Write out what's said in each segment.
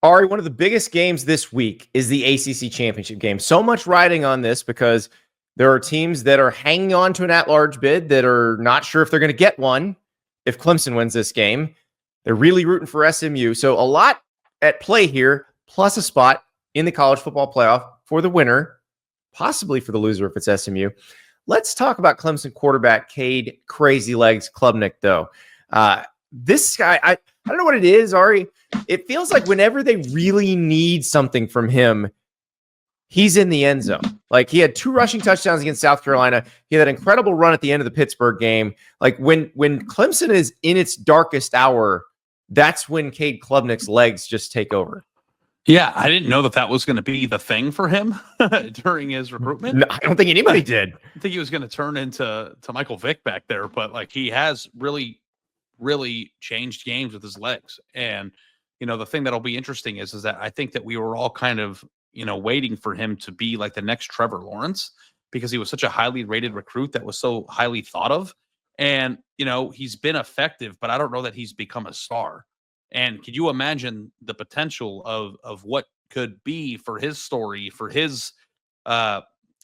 Ari, one of the biggest games this week is the ACC Championship game. So much riding on this because there are teams that are hanging on to an at-large bid that are not sure if they're going to get one if Clemson wins this game. They're really rooting for SMU. So a lot at play here, plus a spot in the college football playoff for the winner, possibly for the loser if it's SMU. Let's talk about Clemson quarterback Cade Crazy Legs Klubnik, though. This guy, I don't know what it is, Ari. It feels like whenever they really need something from him, he's in the end zone. Like, he had 2 rushing touchdowns against South Carolina. He had that incredible run at the end of the Pittsburgh game. Like, when Clemson is in its darkest hour, that's when Cade Klubnik's legs just take over. Yeah, I didn't know that was going to be the thing for him during his recruitment. No, I don't think anybody did. I think he was going to turn into Michael Vick back there, but like, he has really changed games with his legs. And the thing that'll be interesting is that I think that we were all kind of waiting for him to be like the next Trevor Lawrence, because he was such a highly rated recruit that was so highly thought of. And he's been effective, but I don't know that he's become a star. And could you imagine the potential of what could be for his story, for his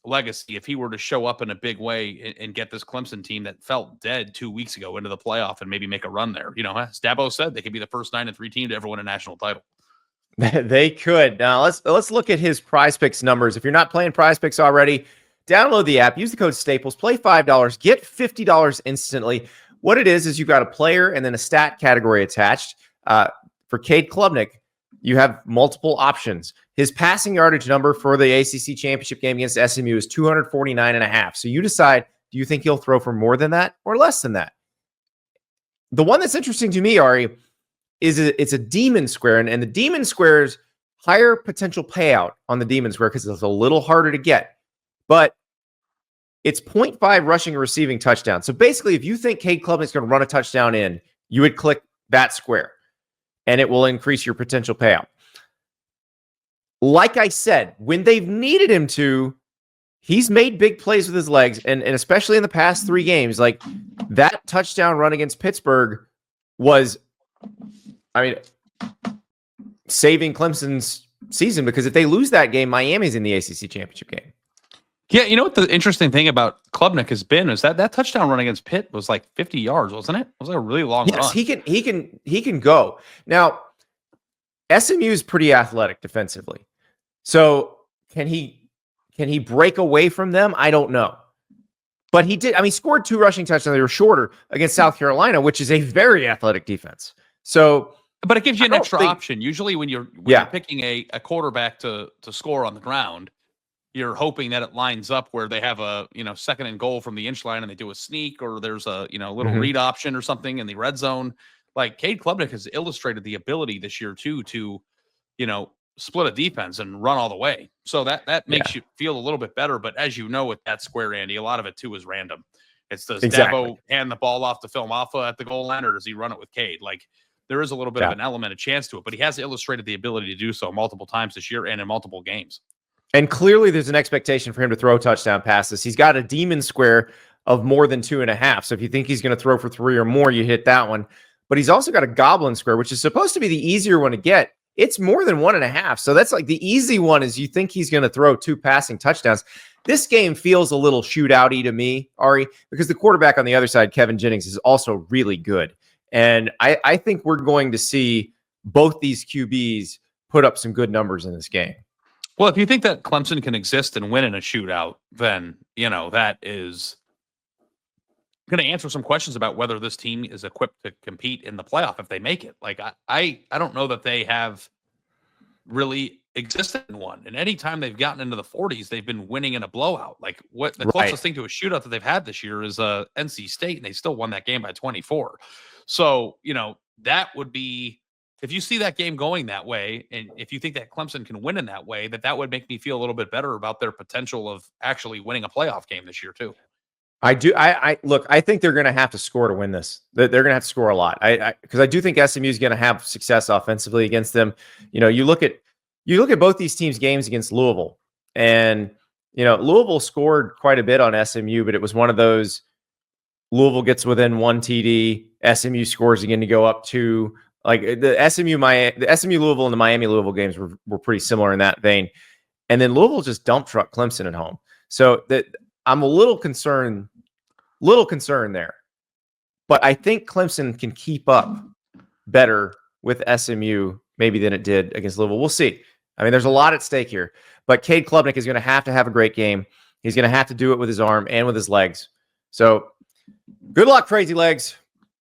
legacy, if he were to show up in a big way and get this Clemson team that felt dead 2 weeks ago into the playoff and maybe make a run there? As Dabo said, they could be the first 9-3 team to ever win a national title. They could. Now let's look at his PrizePicks numbers. If you're not playing PrizePicks already, download the app, use the code Staples, play $5, get $50 instantly. What it is you've got a player and then a stat category attached. For Cade Klubnik, you have multiple options. His passing yardage number for the ACC Championship game against SMU is 249.5. So you decide, do you think he'll throw for more than that or less than that? The one that's interesting to me, Ari, is it's a demon square, and the demon square's higher potential payout on the demon square because it's a little harder to get. But it's 0.5 rushing or receiving touchdown. So basically, if you think Cade Klubnik's going to run a touchdown in, you would click that square, and it will increase your potential payout. Like I said, when they've needed him to, he's made big plays with his legs, and especially in the past 3 games, like that touchdown run against Pittsburgh was, saving Clemson's season, because if they lose that game, Miami's in the ACC Championship game. Yeah, what the interesting thing about Klubnik has been is that touchdown run against Pitt was like 50 yards, wasn't it? It was like a really long run. Yes, he can go. Now, SMU is pretty athletic defensively. So can he break away from them? I don't know. But he did. He scored 2 rushing touchdowns. They were shorter against South Carolina, which is a very athletic defense. So, but it gives you an extra option. Usually when you're picking a quarterback to score on the ground, you're hoping that it lines up where they have a, 2nd and goal from the inch line and they do a sneak, or there's a, little read option or something in the red zone. Like, Cade Klubnik has illustrated the ability this year too, to, split a defense and run all the way. So that makes you feel a little bit better. But as you know, with that square, Andy, a lot of it too is random. It's, does Dabo hand the ball off to Phil Maffa at the goal line, or does he run it with Cade? Like, there is a little bit of an element, a chance to it, but he has illustrated the ability to do so multiple times this year and in multiple games. And clearly there's an expectation for him to throw touchdown passes. He's got a demon square of more than 2.5. So if you think he's going to throw for 3 or more, you hit that one. But he's also got a goblin square, which is supposed to be the easier one to get. It's more than 1.5. So that's like the easy one, is you think he's going to throw 2 passing touchdowns. This game feels a little shootout-y to me, Ari, because the quarterback on the other side, Kevin Jennings, is also really good. And I think we're going to see both these QBs put up some good numbers in this game. Well, if you think that Clemson can exist and win in a shootout, then, that is going to answer some questions about whether this team is equipped to compete in the playoff if they make it. Like, I don't know that they have really existed in one. And anytime they've gotten into the 40s, they've been winning in a blowout. Like, what the closest thing to a shootout that they've had this year is NC State, and they still won that game by 24. So, that would be, if you see that game going that way, and if you think that Clemson can win in that way, that would make me feel a little bit better about their potential of actually winning a playoff game this year too. I do. Look, I think they're going to have to score to win this. They're going to have to score a lot. Because I do think SMU is going to have success offensively against them. You look at both these teams' games against Louisville, and Louisville scored quite a bit on SMU, but it was one of those, Louisville gets within 1 TD, SMU scores again to go up 2. Like the SMU Louisville and the Miami Louisville games were pretty similar in that vein. And then Louisville just dump truck Clemson at home. So that I'm a little concerned there. But I think Clemson can keep up better with SMU maybe than it did against Louisville. We'll see. I mean, there's a lot at stake here. But Cade Klubnik is going to have a great game. He's going to have to do it with his arm and with his legs. So good luck, Crazy Legs.